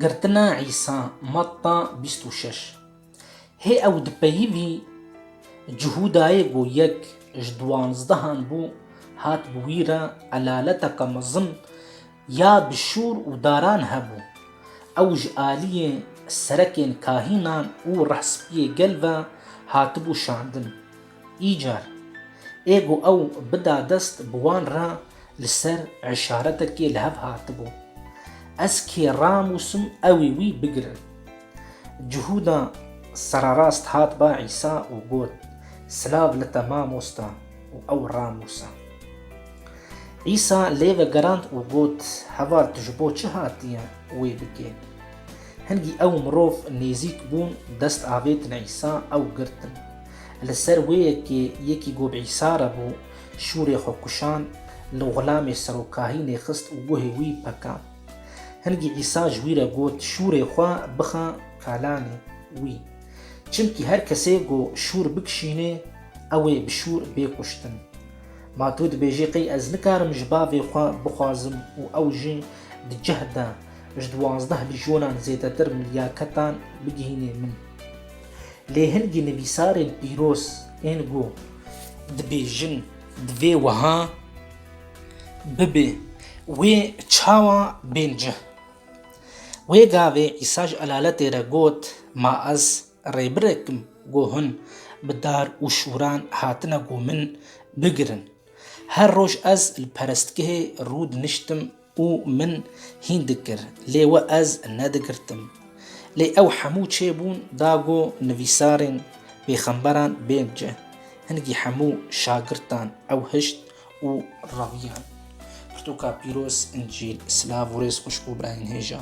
گرتنا عیسا مطا 26 هی او دپیوی جهودای گو یک جدوانزدهان بو هات بویرا علالتك مظن یا بشور و داران هبو او جآلیه سرکین کاهینان و رحسبیه گلوه هاتبو شاندن ایجار ایگو او بدا دست بوان را لسر عشارتکی لهب هاتبو اسکی راموسم اوی وی بگرن جهودا سراراست هات با عیسا و گوت سلاو لتماموستا و او راموسا عیسا لیوه گراند و گوت هوار تجبو چه هاتیه وی بگه هنگی او مروف نیزیک بون دست آویتن عیسا او گرتن لسر وی که یکی گو بعیسا را بو شور خوکشان لو غلام سروکاهی خست و گوه وی پکا هنگی عیسا جویره گوت شور خواه بخا کالانی وی چمکی هر کسی گو شور بکشینه اوی بشور بیکشتن ما تو دبیجی قی از نکارم جباوی خواه بخوازم و او جی دی جهده جدوانزده لیجونان زیده در ملیاکتان بگهینه من لی هنگی نویسار پیروس این گو دبیجن دوی وها ببی وی چاوا بینجه وی گاوی عیساج علالتی را گوت ما از ریبرکم گو هن بدار و شوران هاتنا گو من بگرن هر روش از الپرستگه رود نشتم و من هندکر لی و از ندگرتم لی او حمو چه بون داگو نویسارن بیخنبران بینجه هنگی حمو شاگرتان او هشت و راویان پرتوکا پیروس انجیل سلاو و ریز خوشبو براین هیجا